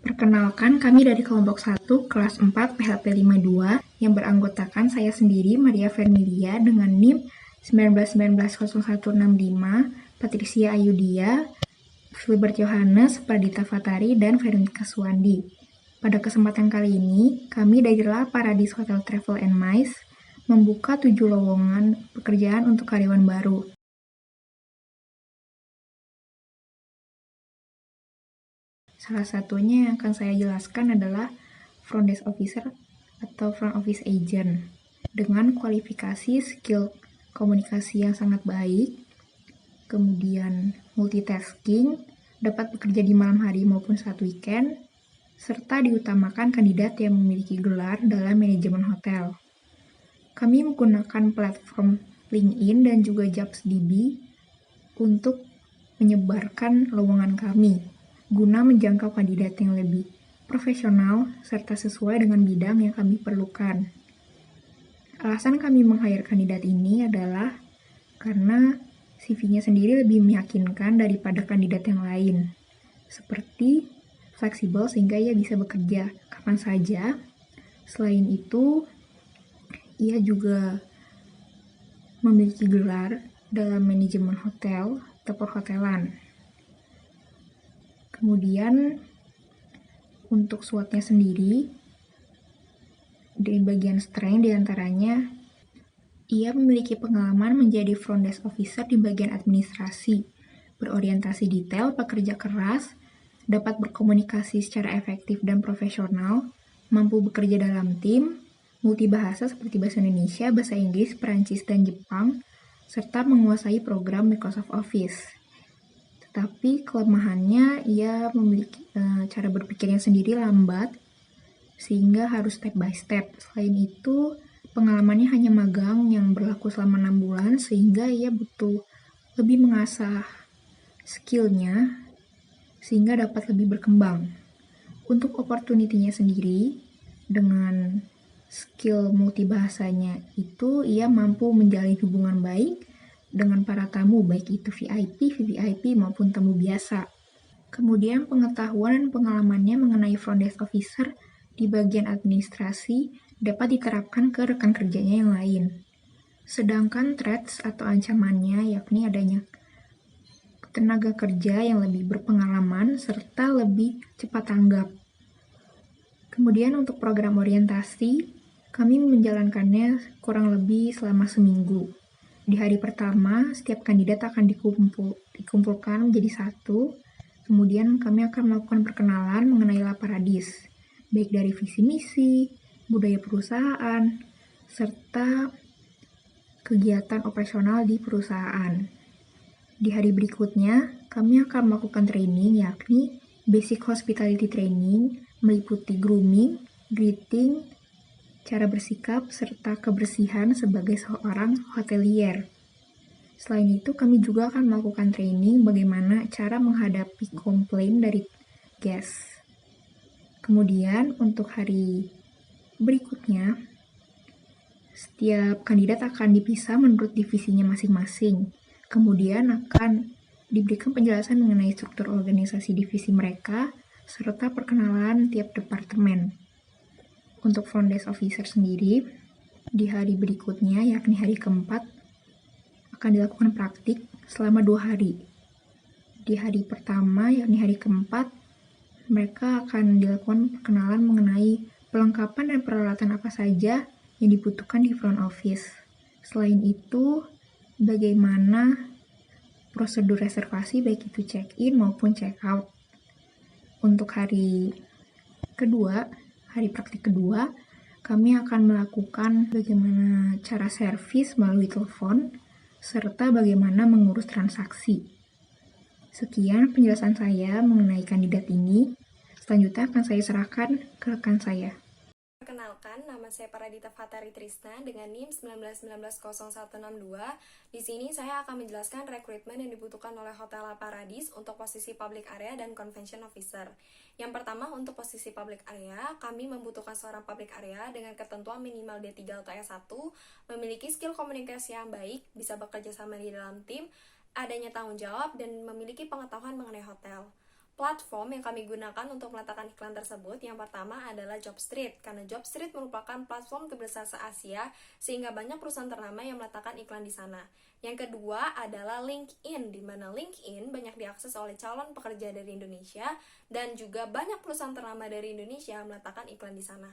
Perkenalkan, kami dari kelompok 1, kelas 4, PHP 52, yang beranggotakan saya sendiri, Maria Vermilia, dengan NIM 19190165, Patricia Ayudia, Filbert Yohanes, Pradita Fatari, dan Veronica Suwandi. Pada kesempatan kali ini, kami dari La Paradis Hotel Travel and Mice membuka 7 lowongan pekerjaan untuk karyawan baru. Salah satunya yang akan saya jelaskan adalah Front Desk Officer atau Front Office Agent dengan kualifikasi skill komunikasi yang sangat baik, kemudian multitasking, dapat bekerja di malam hari maupun saat weekend, serta diutamakan kandidat yang memiliki gelar dalam manajemen hotel. Kami menggunakan platform LinkedIn dan juga JobsDB untuk menyebarkan lowongan kami, guna menjangkau kandidat yang lebih profesional serta sesuai dengan bidang yang kami perlukan. Alasan kami meng-hire kandidat ini adalah karena CV-nya sendiri lebih meyakinkan daripada kandidat yang lain, seperti fleksibel sehingga ia bisa bekerja kapan saja. Selain itu, ia juga memiliki gelar dalam manajemen hotel atau perhotelan. Kemudian, untuk SWOT-nya sendiri, di bagian strength diantaranya, ia memiliki pengalaman menjadi front desk officer di bagian administrasi, berorientasi detail, pekerja keras, dapat berkomunikasi secara efektif dan profesional, mampu bekerja dalam tim, multibahasa seperti bahasa Indonesia, bahasa Inggris, Perancis, dan Jepang, serta menguasai program Microsoft Office. Tetapi kelemahannya, ia memiliki cara berpikirnya sendiri lambat, sehingga harus step by step. Selain itu, pengalamannya hanya magang yang berlaku selama 6 bulan, sehingga ia butuh lebih mengasah skill-nya, sehingga dapat lebih berkembang. Untuk opportunity-nya sendiri, dengan skill multibahasanya itu, ia mampu menjalin hubungan baik dengan para tamu, baik itu VIP, VVIP, maupun tamu biasa. Kemudian pengetahuan dan pengalamannya mengenai front desk officer di bagian administrasi dapat diterapkan ke rekan kerjanya yang lain. Sedangkan threats atau ancamannya yakni adanya tenaga kerja yang lebih berpengalaman serta lebih cepat tanggap. Kemudian untuk program orientasi, kami menjalankannya kurang lebih selama seminggu. Di hari pertama, setiap kandidat akan dikumpulkan menjadi satu. Kemudian kami akan melakukan perkenalan mengenai La Paradis, baik dari visi misi, budaya perusahaan, serta kegiatan operasional di perusahaan. Di hari berikutnya, kami akan melakukan training, yakni basic hospitality training, meliputi grooming, greeting, cara bersikap, serta kebersihan sebagai seorang hotelier. Selain itu, kami juga akan melakukan training bagaimana cara menghadapi komplain dari guest. Kemudian, untuk hari berikutnya, setiap kandidat akan dipisah menurut divisinya masing-masing. Kemudian akan diberikan penjelasan mengenai struktur organisasi divisi mereka, serta perkenalan tiap departemen. Untuk front desk officer sendiri, di hari berikutnya, yakni hari keempat, akan dilakukan praktik selama 2 hari. Di hari pertama, yakni hari keempat, mereka akan dilakukan perkenalan mengenai perlengkapan dan peralatan apa saja yang dibutuhkan di front office. Selain itu, bagaimana prosedur reservasi baik itu check-in maupun check-out. Untuk hari kedua, hari praktik kedua, kami akan melakukan bagaimana cara servis melalui telepon, serta bagaimana mengurus transaksi. Sekian penjelasan saya mengenai kandidat ini. Selanjutnya akan saya serahkan ke rekan saya. Perkenalkan, nama saya Pradita Fatari Trisna dengan NIM 19190162. Di sini saya akan menjelaskan rekrutmen yang dibutuhkan oleh Hotel La Paradis untuk posisi Public Area dan Convention Officer. Yang pertama, untuk posisi Public Area, kami membutuhkan seorang Public Area dengan ketentuan minimal D3 atau S1, memiliki skill komunikasi yang baik, bisa bekerja sama di dalam tim, adanya tanggung jawab, dan memiliki pengetahuan mengenai hotel. Platform yang kami gunakan untuk meletakkan iklan tersebut yang pertama adalah Jobstreet, karena Jobstreet merupakan platform terbesar se-Asia sehingga banyak perusahaan ternama yang meletakkan iklan di sana. Yang kedua adalah LinkedIn, di mana LinkedIn banyak diakses oleh calon pekerja dari Indonesia dan juga banyak perusahaan ternama dari Indonesia meletakkan iklan di sana.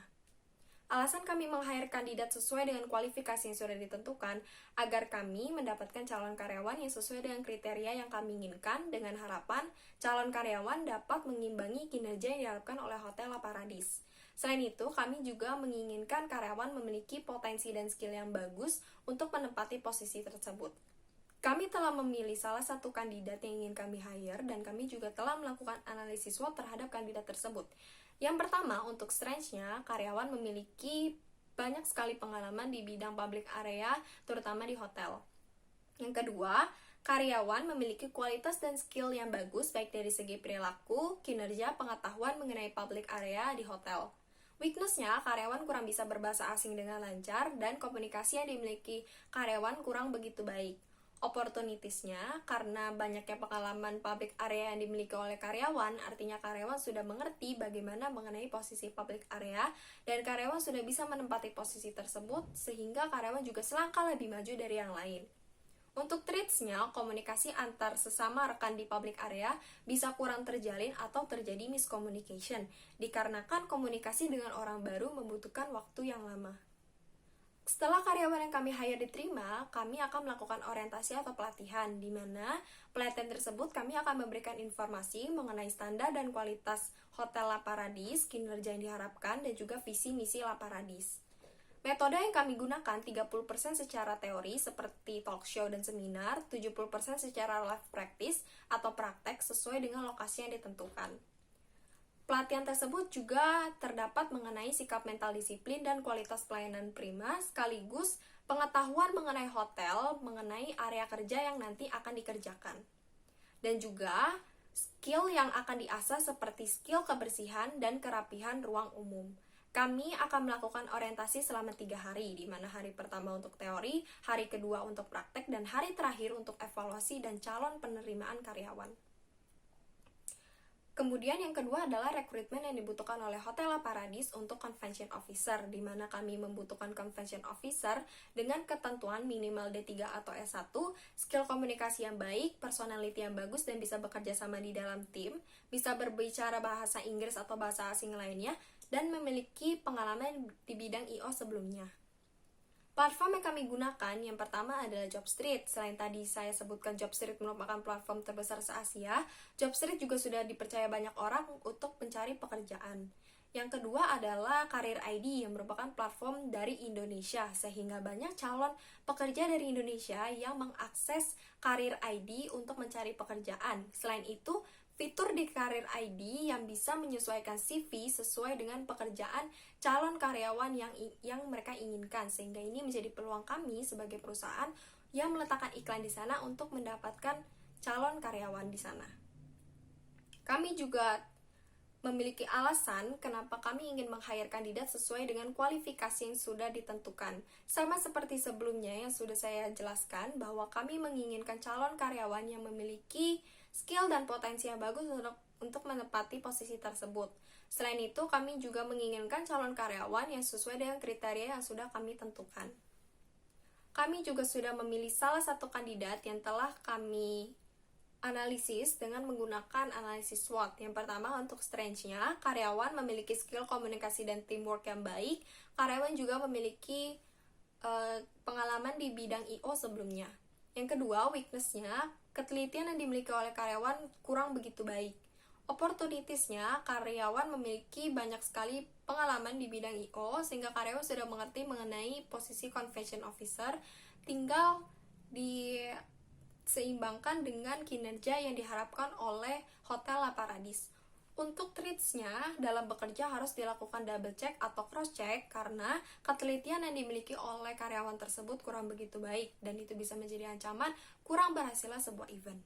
Alasan kami meng-hire kandidat sesuai dengan kualifikasi yang sudah ditentukan agar kami mendapatkan calon karyawan yang sesuai dengan kriteria yang kami inginkan dengan harapan calon karyawan dapat mengimbangi kinerja yang diharapkan oleh Hotel La Paradis. Selain itu, kami juga menginginkan karyawan memiliki potensi dan skill yang bagus untuk menempati posisi tersebut. Kami telah memilih salah satu kandidat yang ingin kami hire dan kami juga telah melakukan analisis SWOT terhadap kandidat tersebut. Yang pertama, untuk strengths-nya, karyawan memiliki banyak sekali pengalaman di bidang public area, terutama di hotel. Yang kedua, karyawan memiliki kualitas dan skill yang bagus baik dari segi perilaku, kinerja, pengetahuan mengenai public area di hotel. Weakness-nya, karyawan kurang bisa berbahasa asing dengan lancar dan komunikasi yang dimiliki karyawan kurang begitu baik. Opportunities-nya, karena banyaknya pengalaman public area yang dimiliki oleh karyawan, artinya karyawan sudah mengerti bagaimana mengenai posisi public area dan karyawan sudah bisa menempati posisi tersebut sehingga karyawan juga selangkah lebih maju dari yang lain. Untuk traits-nya, komunikasi antar sesama rekan di public area bisa kurang terjalin atau terjadi miscommunication, dikarenakan komunikasi dengan orang baru membutuhkan waktu yang lama. Setelah karyawan yang kami hire diterima, kami akan melakukan orientasi atau pelatihan, di mana pelatihan tersebut kami akan memberikan informasi mengenai standar dan kualitas Hotel La Paradis, kinerja yang diharapkan, dan juga visi misi La Paradis. Metode yang kami gunakan 30% secara teori seperti talk show dan seminar, 70% secara live practice atau praktek sesuai dengan lokasi yang ditentukan. Pelatihan tersebut juga terdapat mengenai sikap mental disiplin dan kualitas pelayanan prima, sekaligus pengetahuan mengenai hotel, mengenai area kerja yang nanti akan dikerjakan. Dan juga skill yang akan diasah seperti skill kebersihan dan kerapihan ruang umum. Kami akan melakukan orientasi selama 3 hari, di mana hari pertama untuk teori, hari kedua untuk praktek, dan hari terakhir untuk evaluasi dan calon penerimaan karyawan. Kemudian yang kedua adalah rekrutmen yang dibutuhkan oleh Hotel La Paradis untuk Convention Officer, di mana kami membutuhkan Convention Officer dengan ketentuan minimal D3 atau S1, skill komunikasi yang baik, personality yang bagus dan bisa bekerja sama di dalam tim, bisa berbicara bahasa Inggris atau bahasa asing lainnya, dan memiliki pengalaman di bidang I.O. sebelumnya. Platform yang kami gunakan yang pertama adalah Jobstreet. Selain tadi saya sebutkan Jobstreet merupakan platform terbesar se-Asia, Jobstreet juga sudah dipercaya banyak orang untuk mencari pekerjaan. Yang kedua adalah Career ID yang merupakan platform dari Indonesia, sehingga banyak calon pekerja dari Indonesia yang mengakses Career ID untuk mencari pekerjaan. Selain itu, fitur di Career ID yang bisa menyesuaikan CV sesuai dengan pekerjaan calon karyawan yang mereka inginkan, sehingga ini menjadi peluang kami sebagai perusahaan yang meletakkan iklan di sana untuk mendapatkan calon karyawan di sana. Kami juga memiliki alasan kenapa kami ingin meng-hire kandidat sesuai dengan kualifikasi yang sudah ditentukan. Sama seperti sebelumnya yang sudah saya jelaskan, bahwa kami menginginkan calon karyawan yang memiliki skill dan potensi yang bagus untuk menempati posisi tersebut. Selain itu, kami juga menginginkan calon karyawan yang sesuai dengan kriteria yang sudah kami tentukan. Kami juga sudah memilih salah satu kandidat yang telah kami analisis dengan menggunakan analisis SWOT. Yang pertama, untuk strengths-nya, karyawan memiliki skill komunikasi dan teamwork yang baik. Karyawan juga memiliki pengalaman di bidang I.O. sebelumnya. Yang kedua, weakness-nya, ketelitian yang dimiliki oleh karyawan kurang begitu baik. Opportunities-nya, karyawan memiliki banyak sekali pengalaman di bidang I.O. sehingga karyawan sudah mengerti mengenai posisi Convention Officer, tinggal diseimbangkan dengan kinerja yang diharapkan oleh Hotel La Paradis. Untuk traits-nya, dalam bekerja harus dilakukan double check atau cross check karena ketelitian yang dimiliki oleh karyawan tersebut kurang begitu baik dan itu bisa menjadi ancaman kurang berhasilnya sebuah event.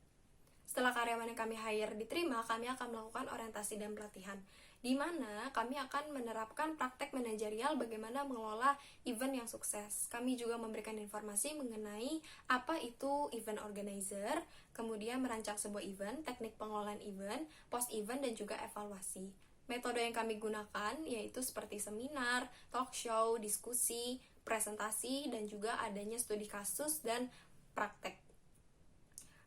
Setelah karyawan yang kami hire diterima, kami akan melakukan orientasi dan pelatihan, di mana kami akan menerapkan praktek manajerial bagaimana mengelola event yang sukses. Kami juga memberikan informasi mengenai apa itu event organizer, kemudian merancang sebuah event, teknik pengelolaan event, post-event, dan juga evaluasi. Metode yang kami gunakan yaitu seperti seminar, talk show, diskusi, presentasi, dan juga adanya studi kasus dan praktek.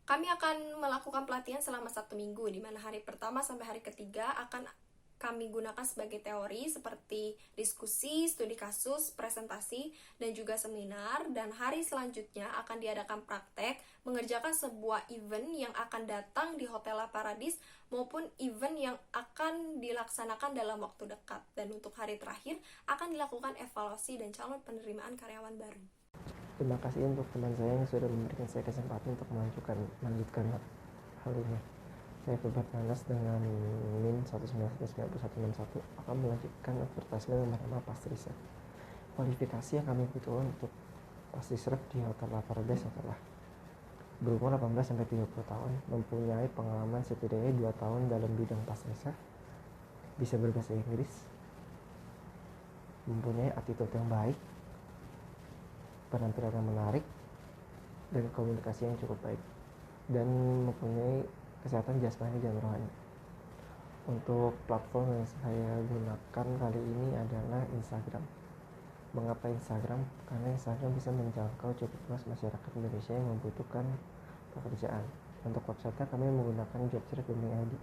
Kami akan melakukan pelatihan selama 1 minggu, di mana hari pertama sampai hari ketiga akan kami gunakan sebagai teori seperti diskusi, studi kasus, presentasi, dan juga seminar. Dan hari selanjutnya akan diadakan praktek mengerjakan sebuah event yang akan datang di Hotel La Paradis maupun event yang akan dilaksanakan dalam waktu dekat. Dan untuk hari terakhir akan dilakukan evaluasi dan calon penerimaan karyawan baru. Terima kasih untuk teman saya yang sudah memberikan saya kesempatan untuk melanjutkan hal ini. Saya Filbert Nanas dengan NIM 1999161 akan melanjutkan advertisement yang bernama Pastry Chef. Kualifikasi yang kami butuhkan untuk Pastry Chef di Hotel La Paradise adalah berumur 18-30 tahun, mempunyai pengalaman setidaknya 2 tahun dalam bidang Pastry Chef, bisa berbahasa Inggris, mempunyai attitude yang baik, penampilan yang menarik, dan komunikasi yang cukup baik, dan mempunyai kesehatan jasmani dan rohani. Untuk platform yang saya gunakan kali ini adalah Instagram. Mengapa Instagram? Karena Instagram bisa menjangkau cukup luas masyarakat Indonesia yang membutuhkan pekerjaan. Untuk website kami menggunakan JobStreet Banding ID.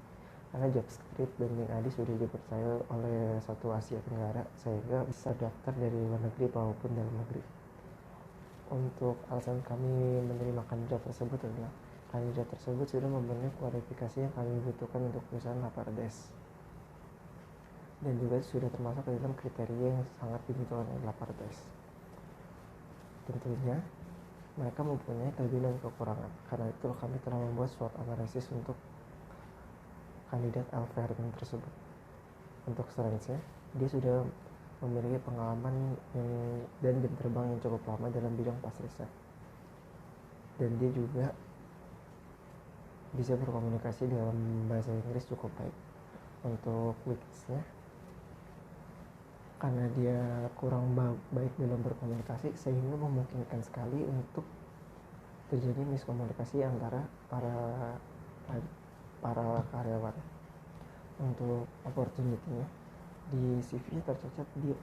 Karena JobStreet Banding ID sudah dipercaya oleh satu Asia Tenggara, sehingga bisa daftar dari luar negeri maupun dalam negeri. Untuk alasan kami menerima kandidat tersebut adalah kandidat tersebut sudah memenuhi kualifikasi yang kami butuhkan untuk perusahaan La Paradise, dan juga sudah termasuk ke dalam kriteria yang sangat dibutuhkan oleh La Paradise. Tentunya mereka mempunyai kelebihan dan kekurangan. Karena itu kami telah membuat SWOT analisis untuk kandidat Alverden tersebut. Untuk strengths-nya, dia sudah memiliki pengalaman dan jam terbang yang cukup lama dalam bidang pastry chef, dan dia juga bisa berkomunikasi dalam bahasa Inggris cukup baik. Untuk weakness-nya, karena dia kurang baik dalam berkomunikasi, sehingga memungkinkan sekali untuk terjadi miskomunikasi antara para karyawan. Untuk opportunity-nya, di CV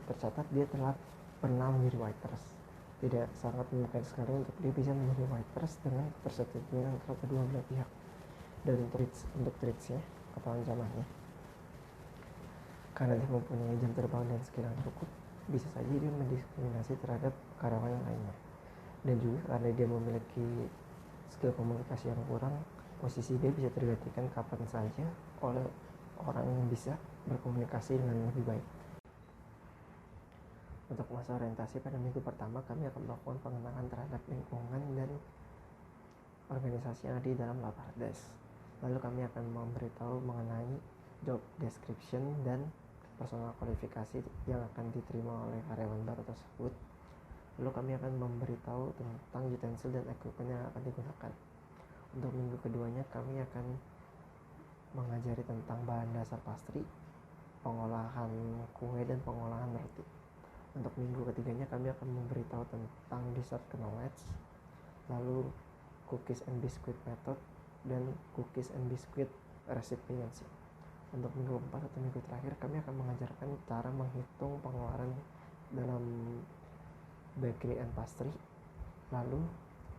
tercatat dia telah pernah menjadi waiters. Tidak sangat mungkin sekali untuk dia bisa menjadi waiters dengan persetujuan antara kedua belah pihak. Dan untuk traits-nya atau ancamannya, karena dia mempunyai jam terbang dan skill yang cukup, bisa saja dia mendiskriminasi terhadap karyawan yang lainnya. Dan juga karena dia memiliki skill komunikasi yang kurang, posisi dia bisa tergantikan kapan saja oleh orang yang bisa berkomunikasi dengan lebih baik. Untuk masa orientasi pada minggu pertama, kami akan melakukan pengenalan terhadap lingkungan dan organisasi yang ada di dalam La Paradise. Lalu kami akan memberitahu mengenai job description dan personal kualifikasi yang akan diterima oleh karyawan baru tersebut. Lalu kami akan memberitahu tentang utensil dan equipment yang akan digunakan. Untuk minggu keduanya, kami akan mengajari tentang bahan dasar pastry, pengolahan kue, dan pengolahan roti. Untuk minggu ketiganya, kami akan memberitahu tentang dessert knowledge, lalu cookies and biscuit method, dan cookies and biscuit recipiency. Untuk minggu keempat atau minggu terakhir, kami akan mengajarkan cara menghitung pengeluaran dalam bakery and pastry. Lalu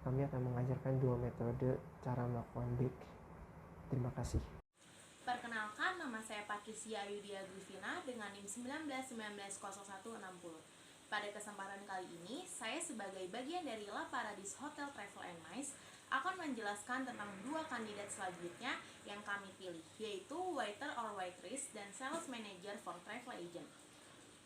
kami akan mengajarkan 2 metode cara melakukan bake. Terima kasih. Perkenalkan, nama saya Patricia Yudia Grifina dengan NIM 19190160. Pada kesempatan kali ini, saya sebagai bagian dari La Paradise Hotel Travel and Nice akan menjelaskan tentang 2 kandidat selanjutnya yang kami pilih, yaitu waiter or waitress dan sales manager for travel agent.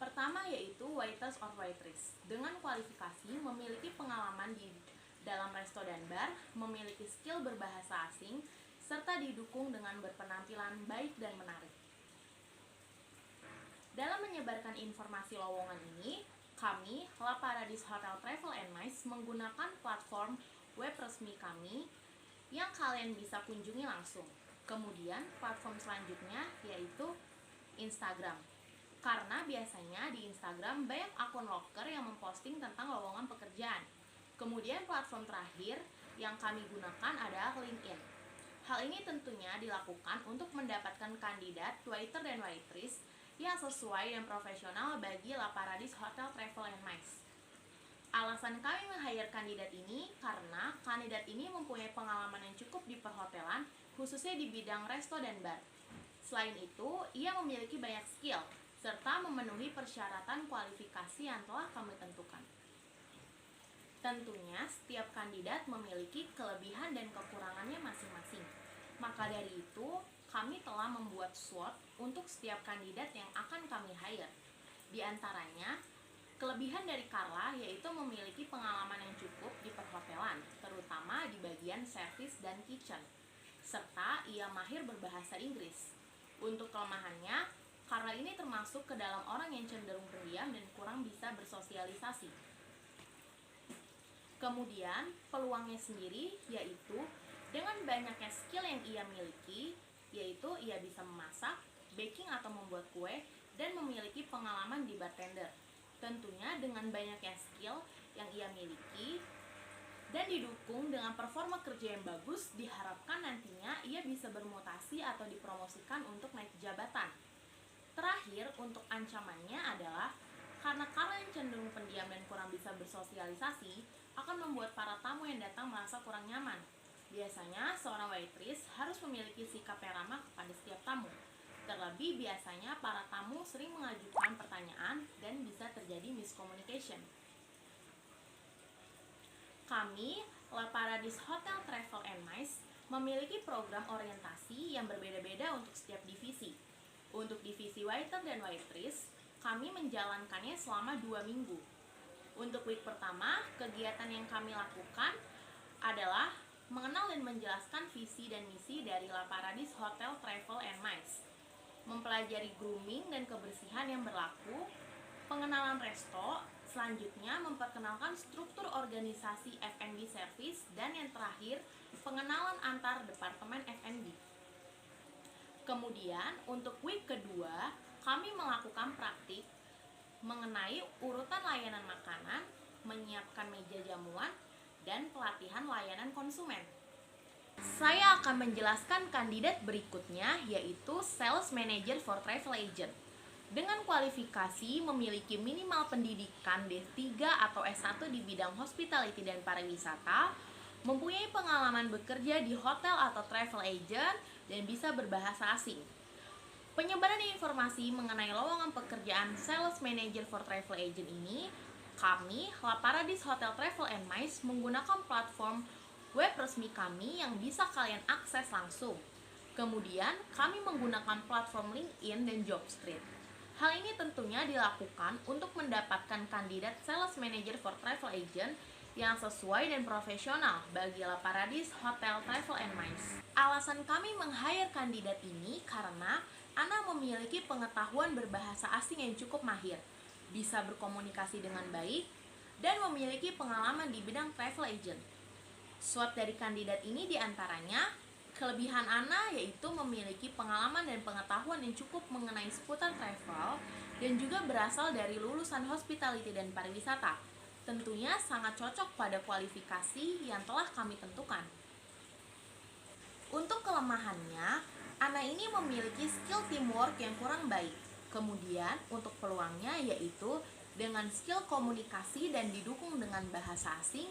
Pertama yaitu waiters or waitress, dengan kualifikasi memiliki pengalaman di dalam resto dan bar, memiliki skill berbahasa asing, serta didukung dengan berpenampilan baik dan menarik. Dalam menyebarkan informasi lowongan ini, kami, La Paradise Hotel Travel and Nice, menggunakan platform web resmi kami yang kalian bisa kunjungi langsung. Kemudian platform selanjutnya yaitu Instagram. Karena biasanya di Instagram banyak akun loker yang memposting tentang lowongan pekerjaan. Kemudian platform terakhir yang kami gunakan adalah LinkedIn. Hal ini tentunya dilakukan untuk mendapatkan kandidat waiter dan waitress yang sesuai dan profesional bagi La Paradis Hotel Travel and MICE. Alasan kami meng-hire kandidat ini karena kandidat ini mempunyai pengalaman yang cukup di perhotelan, khususnya di bidang resto dan bar. Selain itu, ia memiliki banyak skill, serta memenuhi persyaratan kualifikasi yang telah kami tentukan. Tentunya, setiap kandidat memiliki kelebihan dan kekurangannya masing-masing. Maka dari itu, kami telah membuat SWOT untuk setiap kandidat yang akan kami hire. Di antaranya, kelebihan dari Carla yaitu memiliki pengalaman yang cukup di perhotelan, terutama di bagian service dan kitchen, serta ia mahir berbahasa Inggris. Untuk kelemahannya, Carla ini termasuk ke dalam orang yang cenderung pendiam dan kurang bisa bersosialisasi. Kemudian, peluangnya sendiri yaitu dengan banyaknya skill yang ia miliki, yaitu ia bisa memasak, baking atau membuat kue, dan memiliki pengalaman di bartender. Tentunya dengan banyaknya skill yang ia miliki dan didukung dengan performa kerja yang bagus, diharapkan nantinya ia bisa bermutasi atau dipromosikan untuk naik jabatan. Terakhir, untuk ancamannya adalah karena yang cenderung pendiam dan kurang bisa bersosialisasi, akan membuat para tamu yang datang merasa kurang nyaman. Biasanya, seorang waitress harus memiliki sikap yang ramah kepada setiap tamu. Terlebih biasanya para tamu sering mengajukan pertanyaan dan bisa terjadi miscommunication. Kami, La Paradis Hotel Travel and MICE, memiliki program orientasi yang berbeda-beda untuk setiap divisi. Untuk divisi waiter dan waitress, kami menjalankannya selama 2 minggu. Untuk week pertama, kegiatan yang kami lakukan adalah mengenal dan menjelaskan visi dan misi dari La Paradis Hotel Travel and MICE, mempelajari grooming dan kebersihan yang berlaku, pengenalan resto, selanjutnya memperkenalkan struktur organisasi F&B service, dan yang terakhir, pengenalan antar departemen F&B. Kemudian, untuk week kedua, kami melakukan praktik mengenai urutan layanan makanan, menyiapkan meja jamuan, dan pelatihan layanan konsumen. Saya akan menjelaskan kandidat berikutnya, yaitu Sales Manager for Travel Agent. Dengan kualifikasi memiliki minimal pendidikan D3 atau S1 di bidang hospitality dan pariwisata, mempunyai pengalaman bekerja di hotel atau travel agent, dan bisa berbahasa asing. Penyebaran informasi mengenai lowongan pekerjaan Sales Manager for Travel Agent ini, kami, La Paradis Hotel Travel and MICE, menggunakan platform web resmi kami yang bisa kalian akses langsung. Kemudian, kami menggunakan platform LinkedIn dan Jobstreet. Hal ini tentunya dilakukan untuk mendapatkan kandidat Sales Manager for Travel Agent yang sesuai dan profesional bagi La Paradis Hotel Travel and MICE. Alasan kami meng-hire kandidat ini karena Ana memiliki pengetahuan berbahasa asing yang cukup mahir, bisa berkomunikasi dengan baik, dan memiliki pengalaman di bidang travel agent. SWOT dari kandidat ini diantaranya, kelebihan Ana yaitu memiliki pengalaman dan pengetahuan yang cukup mengenai seputar travel, dan juga berasal dari lulusan hospitality dan pariwisata. Tentunya sangat cocok pada kualifikasi yang telah kami tentukan. Untuk kelemahannya, Ana ini memiliki skill teamwork yang kurang baik. Kemudian untuk peluangnya yaitu dengan skill komunikasi dan didukung dengan bahasa asing,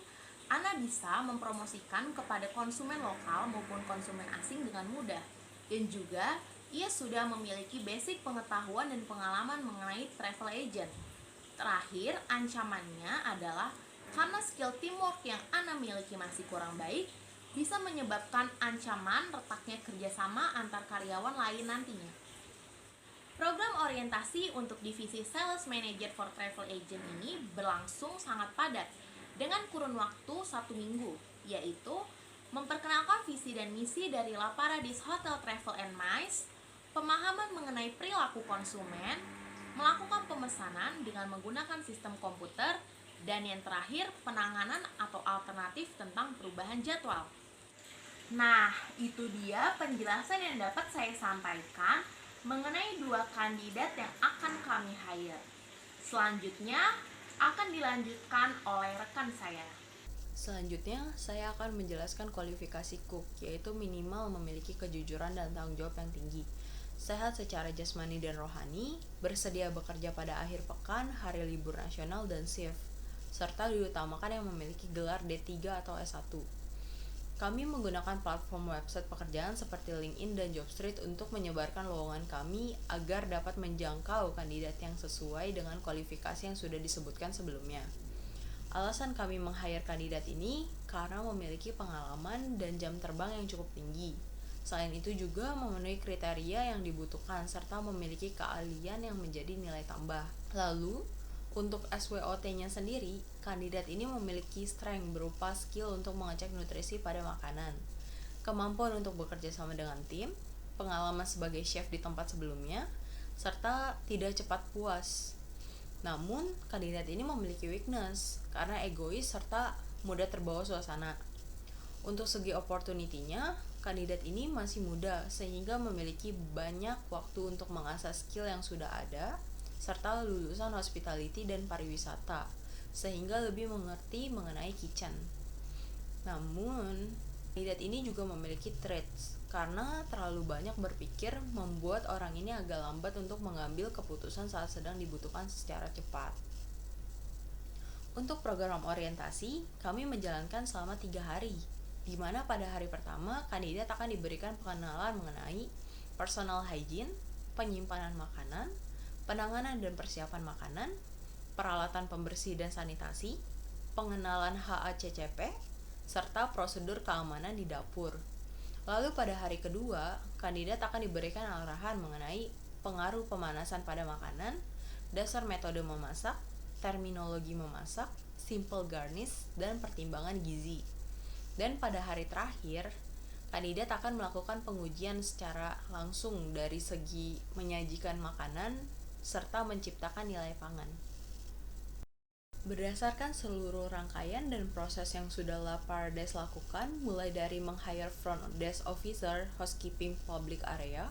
Ana bisa mempromosikan kepada konsumen lokal maupun konsumen asing dengan mudah. Dan juga ia sudah memiliki basic pengetahuan dan pengalaman mengenai travel agent. Terakhir, ancamannya adalah karena skill teamwork yang Ana miliki masih kurang baik, bisa menyebabkan ancaman retaknya kerjasama antar karyawan lain nantinya. Program orientasi untuk divisi Sales Manager for Travel Agent ini berlangsung sangat padat dengan kurun waktu 1 minggu, yaitu memperkenalkan visi dan misi dari La Paradis Hotel Travel and MICE, pemahaman mengenai perilaku konsumen, melakukan pemesanan dengan menggunakan sistem komputer, dan yang terakhir penanganan atau alternatif tentang perubahan jadwal. Nah, itu dia penjelasan yang dapat saya sampaikan mengenai dua kandidat yang akan kami hire. Selanjutnya akan dilanjutkan oleh rekan saya. Selanjutnya, saya akan menjelaskan kualifikasi cook, yaitu minimal memiliki kejujuran dan tanggung jawab yang tinggi, sehat secara jasmani dan rohani, bersedia bekerja pada akhir pekan, hari libur nasional, dan shift, serta diutamakan yang memiliki gelar D3 atau S1. Kami menggunakan platform website pekerjaan seperti LinkedIn dan Jobstreet untuk menyebarkan lowongan kami agar dapat menjangkau kandidat yang sesuai dengan kualifikasi yang sudah disebutkan sebelumnya. Alasan kami meng-hire kandidat ini karena memiliki pengalaman dan jam terbang yang cukup tinggi. Selain itu juga memenuhi kriteria yang dibutuhkan serta memiliki keahlian yang menjadi nilai tambah. Lalu, untuk SWOT-nya sendiri, kandidat ini memiliki strength berupa skill untuk mengecek nutrisi pada makanan, kemampuan untuk bekerja sama dengan tim, pengalaman sebagai chef di tempat sebelumnya, serta tidak cepat puas. Namun, kandidat ini memiliki weakness karena egois serta mudah terbawa suasana. Untuk segi opportunity-nya, kandidat ini masih muda sehingga memiliki banyak waktu untuk mengasah skill yang sudah ada, serta lulusan hospitality dan pariwisata, sehingga lebih mengerti mengenai kitchen. Namun, kandidat ini juga memiliki traits, karena terlalu banyak berpikir membuat orang ini agak lambat untuk mengambil keputusan saat sedang dibutuhkan secara cepat. Untuk program orientasi, kami menjalankan selama 3 hari, di mana pada hari pertama, kandidat akan diberikan pengenalan mengenai personal hygiene, penyimpanan makanan, penanganan dan persiapan makanan, peralatan pembersih dan sanitasi, pengenalan HACCP, serta prosedur keamanan di dapur. Lalu pada hari kedua, kandidat akan diberikan arahan mengenai pengaruh pemanasan pada makanan, dasar metode memasak, terminologi memasak, simple garnish, dan pertimbangan gizi. Dan pada hari terakhir, kandidat akan melakukan pengujian secara langsung dari segi menyajikan makanan serta menciptakan nilai pangan. Berdasarkan seluruh rangkaian dan proses yang sudah La Paradise lakukan, mulai dari meng-hire front desk officer, housekeeping public area,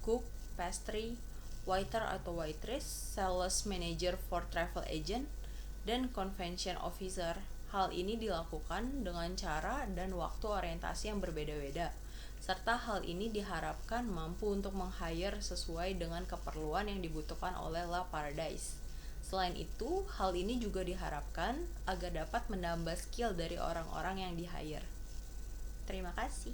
cook, pastry, waiter atau waitress, sales manager for travel agent, dan convention officer. Hal ini dilakukan dengan cara dan waktu orientasi yang berbeda-beda, serta hal ini diharapkan mampu untuk meng-hire sesuai dengan keperluan yang dibutuhkan oleh La Paradise. Selain itu, hal ini juga diharapkan agar dapat menambah skill dari orang-orang yang di-hire. Terima kasih.